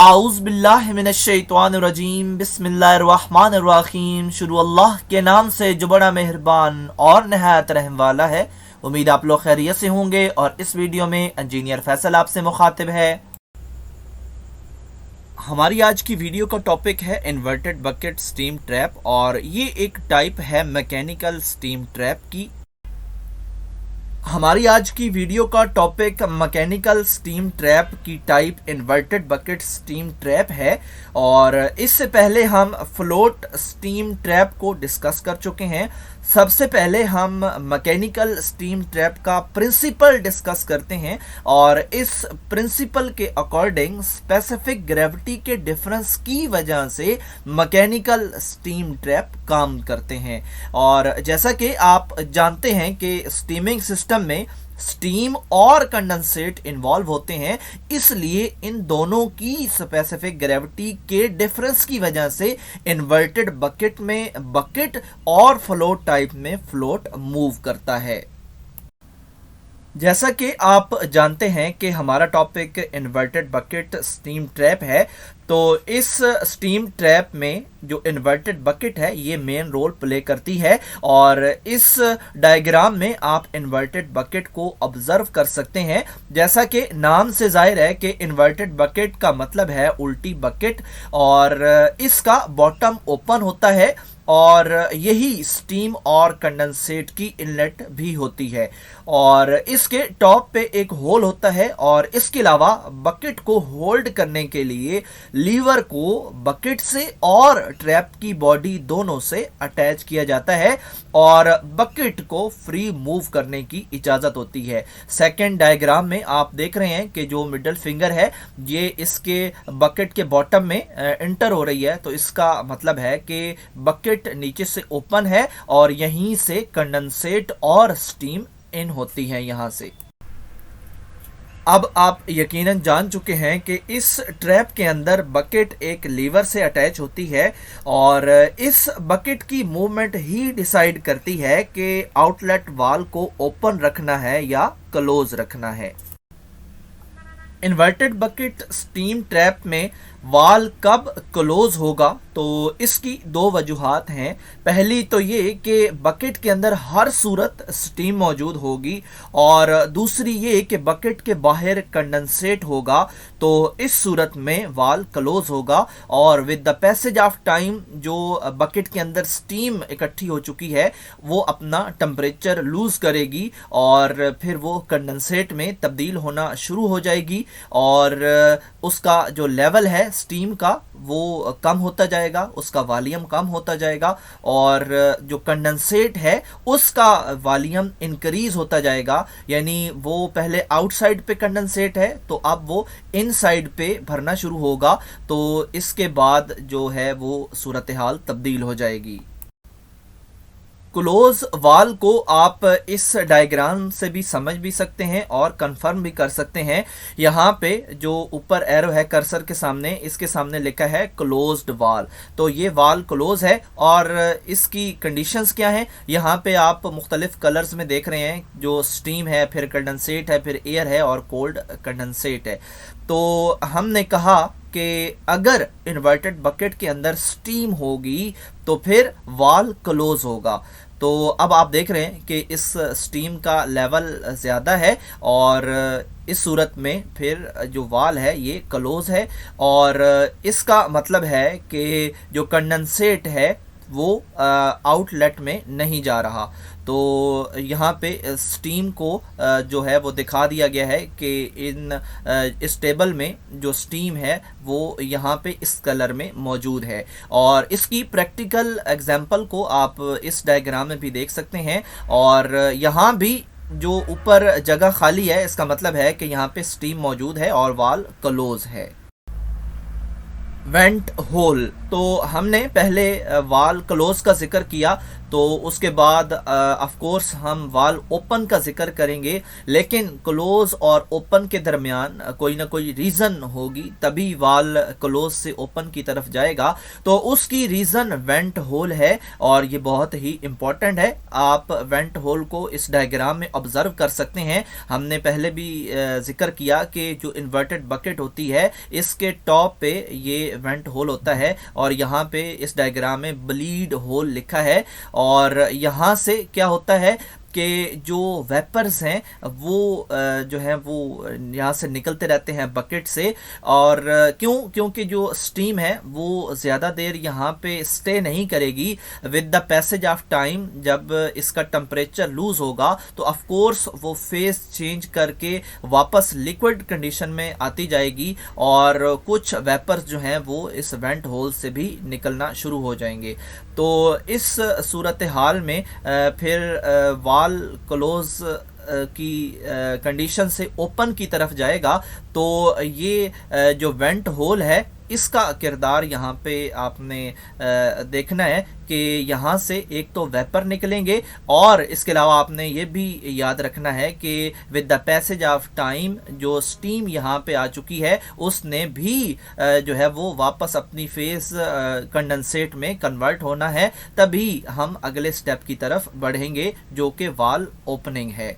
आऊज़ बिल्लाहि मिनश्शैतानिर्रजीम बिस्मिल्लाहिर्रहमानिर्रहीम। शुरू अल्लाह के नाम से जो बड़ा मेहरबान और नहायत रहम वाला है। उम्मीद आप लोग खैरियत से होंगे और इस वीडियो में इंजीनियर फैसल आपसे मुखातिब है। हमारी आज की वीडियो का टॉपिक है इन्वर्टेड बकेट स्टीम ट्रैप और ये एक टाइप है मैकेनिकल स्टीम ट्रैप की। हमारी आज की वीडियो का टॉपिक मैकेनिकल स्टीम ट्रैप की type inverted bucket steam trap है और इससे पहले हम फ्लोट स्टीम ट्रैप को डिस्कस कर चुके हैं। सबसे पहले हम मैकेनिकल स्टीम ट्रैप का प्रिंसिपल डिस्कस करते हैं और इस प्रिंसिपल के अकॉर्डिंग स्पेसिफिक ग्रेविटी के डिफरेंस की वजह से मैकेनिकल स्टीम ट्रैप काम करते हैं। और जैसा कि आप जानते हैं कि स्टीमिंग सिस्टम में स्टीम और कंडेंसेट इन्वॉल्व होते हैं, इसलिए इन दोनों की स्पेसिफिक ग्रेविटी के डिफरेंस की वजह से इन्वर्टेड बकेट में बकेट और फ्लोट टाइप में फ्लोट मूव करता है। जैसा कि आप जानते हैं कि हमारा topic inverted bucket steam trap है, तो इस स्टीम ट्रैप में जो इन्वर्टेड बकेट है ये मेन रोल प्ले करती है और इस डायग्राम में आप इन्वर्टेड बकेट को ऑब्जर्व कर सकते हैं। जैसा कि नाम से जाहिर है कि इन्वर्टेड बकेट का मतलब है उल्टी बकेट और इसका बॉटम ओपन होता है और यही स्टीम और कंडेंसेट की इनलेट भी होती है और इसके टॉप पे एक होल होता है और इसके अलावा बकेट को होल्ड करने के लिए लीवर को बकेट से और ट्रैप की बॉडी दोनों से अटैच किया जाता है और बकेट को फ्री मूव करने की इजाजत होती है। सेकंड डायग्राम में आप देख रहे हैं कि जो मिडिल फिंगर है ये इसके बकेट के बॉटम में एंटर हो रही है, तो इसका मतलब है कि बकेट नीचे से ओपन है और यहीं से कंडेंसेट और स्टीम इन होती है यहां से। अब आप यकीनन जान चुके हैं कि इस ट्रैप के अंदर बकेट एक लीवर से अटैच होती है और इस बकेट की मूवमेंट ही डिसाइड करती है कि आउटलेट वाल को ओपन रखना है या क्लोज रखना है। इन्वर्टेड बकेट स्टीम ट्रैप में वाल कब क्लोज होगा, तो इसकी दो वजूहात हैं। पहली तो ये कि बकेट के अंदर हर सूरत स्टीम मौजूद होगी और दूसरी ये कि बकेट के बाहर कंडेंसेट होगा, तो इस सूरत में वाल क्लोज होगा और with the passage of time जो बकेट के अंदर स्टीम इकट्ठी हो चुकी है वो अपना टेम्परेचर लूज करेगी और फिर वो कंडेंसेट में तब्दील होना शुरू हो जाएगी और उसका जो लेवल है स्टीम का वो कम होता जाएगा, उसका वॉल्यूम कम होता जाएगा और जो कंडेंसेट है उसका वॉल्यूम इंक्रीज होता जाएगा। यानी वो पहले आउटसाइड पे कंडेंसेट है तो अब वो इनसाइड पे भरना शुरू होगा, तो इसके बाद जो है वो सूरत हाल तब्दील हो जाएगी। क्लोज वाल को आप इस डायग्राम से भी समझ भी सकते हैं और कंफर्म भी कर सकते हैं। यहाँ पे जो ऊपर एरो है कर्सर के सामने, इसके सामने लिखा है क्लोज्ड वाल, तो ये वाल क्लोज है और इसकी कंडीशंस क्या हैं यहाँ पे आप मुख्तलिफ कलर्स में देख रहे हैं। जो स्टीम है, फिर कंडेंसेट है, फिर एयर है और कोल्ड कंडेंसेट है। तो हमने कहा कि अगर इन्वर्टेड बकेट के अंदर स्टीम होगी तो फिर वाल क्लोज होगा। तो अब आप देख रहे हैं कि इस स्टीम का लेवल ज़्यादा है और इस सूरत में फिर जो वाल है ये क्लोज है और इसका मतलब है कि जो कंडेंसेट है वो आउटलेट में नहीं जा रहा। तो यहाँ पे स्टीम को जो है वो दिखा दिया गया है कि इस टेबल में जो स्टीम है वो यहाँ पे इस कलर में मौजूद है और इसकी प्रैक्टिकल एग्जांपल को आप इस डायग्राम में भी देख सकते हैं और यहाँ भी जो ऊपर जगह खाली है इसका मतलब है कि यहाँ पे स्टीम मौजूद है और वाल क्लोज है। वेंट होल, तो हमने पहले वाल क्लोज का जिक्र किया, तो उसके बाद ऑफ कोर्स हम वाल्व ओपन का जिक्र करेंगे, लेकिन क्लोज और ओपन के दरमियान कोई ना कोई रीज़न होगी, तभी वाल्व क्लोज से ओपन की तरफ जाएगा। तो उसकी रीज़न वेंट होल है और ये बहुत ही इंपॉर्टेंट है। आप वेंट होल को इस डायग्राम में ऑब्जर्व कर सकते हैं। हमने पहले भी जिक्र किया कि जो इन्वर्टेड बकेट होती है इसके टॉप पे ये वेंट होल होता है और यहाँ पे इस डायग्राम में ब्लीड होल लिखा है। और यहाँ से क्या होता है कि जो वेपर्स हैं वो जो है वो यहाँ से निकलते रहते हैं बकेट से। और क्योंकि जो स्टीम है वो ज़्यादा देर यहाँ पे स्टे नहीं करेगी। With the passage of time जब इसका टेम्परेचर लूज़ होगा तो ऑफ कोर्स वो फेस चेंज करके वापस लिक्विड कंडीशन में आती जाएगी और कुछ वेपर्स जो हैं वो इस वेंट होल से भी निकलना शुरू हो जाएंगे। तो इस सूरत हाल में फिर वाल क्लोज की कंडीशन से ओपन की तरफ जाएगा। तो ये जो वेंट होल है इसका किरदार यहाँ पे आपने देखना है कि यहाँ से एक तो वेपर निकलेंगे और इसके अलावा आपने ये भी याद रखना है कि with the passage of time जो स्टीम यहाँ पे आ चुकी है उसने भी जो है वो वापस अपनी फेस कंडेंसेट में कन्वर्ट होना है, तभी हम अगले स्टेप की तरफ बढ़ेंगे जो कि वाल्व ओपनिंग है।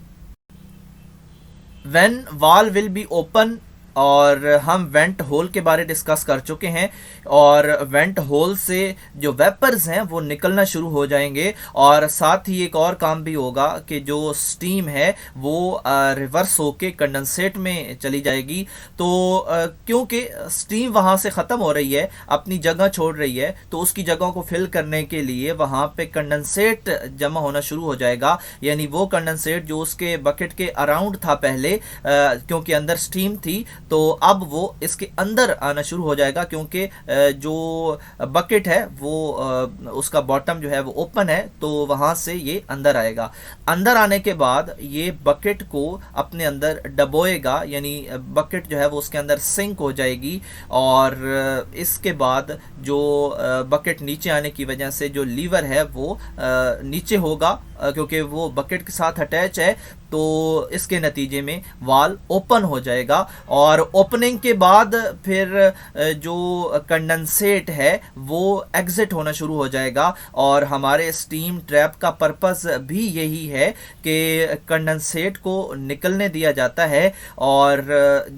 When valve will be open, और हम वेंट होल के बारे डिस्कस कर चुके हैं और वेंट होल से जो वेपर्स हैं वो निकलना शुरू हो जाएंगे और साथ ही एक और काम भी होगा कि जो स्टीम है वो रिवर्स होके कंडेंसेट में चली जाएगी। तो क्योंकि स्टीम वहाँ से ख़त्म हो रही है, अपनी जगह छोड़ रही है, तो उसकी जगह को फिल करने के लिए वहाँ पे कंडेंसेट जमा होना शुरू हो जाएगा। यानी वो कंडेंसेट जो उसके बकेट के अराउंड था पहले, क्योंकि अंदर स्टीम थी तो अब वो इसके अंदर आना शुरू हो जाएगा, क्योंकि जो बकेट है वो उसका बॉटम जो है वो ओपन है, तो वहाँ से ये अंदर आएगा। अंदर आने के बाद ये बकेट को अपने अंदर डबोएगा, यानी बकेट जो है वो उसके अंदर सिंक हो जाएगी। और इसके बाद जो बकेट नीचे आने की वजह से जो लीवर है वो नीचे होगा, क्योंकि वो बकेट के साथ अटैच है, तो इसके नतीजे में वाल्व ओपन हो जाएगा। और ओपनिंग के बाद फिर जो कंडेंसेट है वो एग्जिट होना शुरू हो जाएगा। और हमारे स्टीम ट्रैप का पर्पस भी यही है कि कंडेंसेट को निकलने दिया जाता है और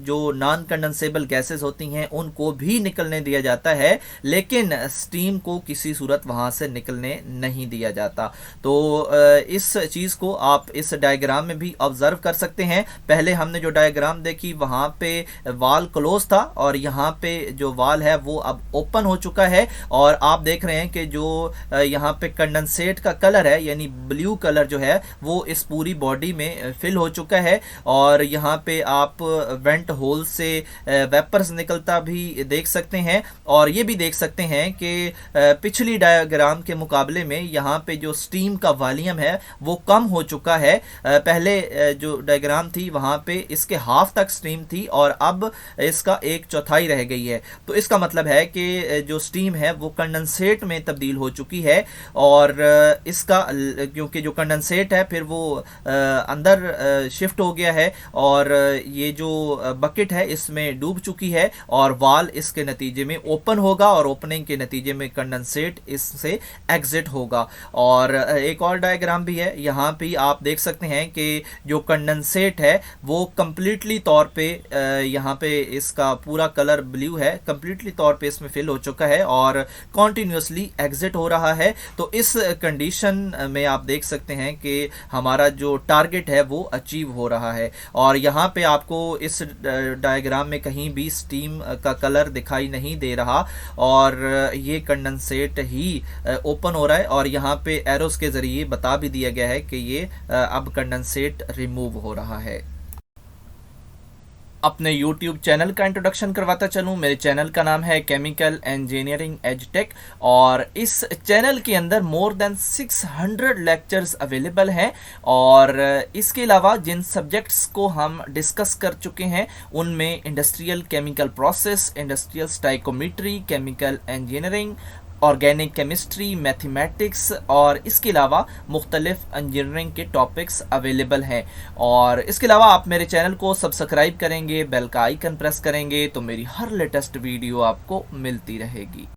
जो नॉन कंडेंसेबल गैसेस होती हैं उनको भी निकलने दिया जाता है, लेकिन स्टीम को किसी सूरत वहाँ से निकलने नहीं दिया जाता। तो इस चीज़ को आप इस डायग्राम में भी ऑब्जर्व कर सकते हैं। पहले हमने जो डायग्राम देखी वहाँ पे वाल क्लोज था और यहाँ पे जो वाल है वो अब ओपन हो चुका है। और आप देख रहे हैं कि जो यहाँ पे कंडेंसेट का कलर है यानी ब्लू कलर जो है वो इस पूरी बॉडी में फिल हो चुका है। और यहाँ पे आप वेंट होल से वेपर्स निकलता भी देख सकते हैं। और ये भी देख सकते हैं कि पिछली डायग्राम के मुकाबले में यहाँ पे जो स्टीम का वॉल्यूम है वो कम हो चुका है। पहले जो डायग्राम थी वहाँ पे इसके हाफ तक स्टीम थी और अब इसका 1/4 रह गई है। तो इसका मतलब है कि जो स्टीम है वो कंडेंसेट में तब्दील हो चुकी है। और इसका क्योंकि जो कंडेंसेट है फिर वो अंदर शिफ्ट हो गया है और ये जो बकेट है इसमें डूब चुकी है और वाल इसके नतीजे में ओपन होगा और ओपनिंग के नतीजे में कंडेंसेट इससे एग्जिट होगा। और एक और डायग्राम भी है, यहाँ पे आप देख सकते हैं कि जो कंडेंसेट है वो कंप्लीटली तौर पे यहाँ पे इसका पूरा कलर ब्लू है, कंप्लीटली तौर पे इसमें फिल हो चुका है और कॉन्टिन्यूसली एग्जिट हो रहा है। तो इस कंडीशन में आप देख सकते हैं कि हमारा जो टारगेट है वो अचीव हो रहा है। और यहाँ पे आपको इस डायग्राम में कहीं भी स्टीम का कलर दिखाई नहीं दे रहा और ये कंडेंसेट ही ओपन हो रहा है। और यहाँ पे एरोस के ज़रिए बता भी दिया गया है कि ये अब कंडेंसेट रिमूव हो रहा है। अपने YouTube चैनल का इंट्रोडक्शन करवाता चलूँ। मेरे चैनल का नाम है केमिकल इंजीनियरिंग एजटेक और इस चैनल के अंदर मोर देन 600 लेक्चर्स अवेलेबल हैं। और इसके अलावा जिन सब्जेक्ट्स को हम डिस्कस कर चुके हैं उनमें industrial chemical process, industrial stoichiometry, chemical engineering, organic chemistry, mathematics और इसके अलावा मुख्तलिफ इंजीनियरिंग के टॉपिक्स अवेलेबल हैं। और इसके अलावा आप मेरे चैनल को सब्सक्राइब करेंगे, बेल का आइकन प्रेस करेंगे तो मेरी हर लेटेस्ट वीडियो आपको मिलती रहेगी।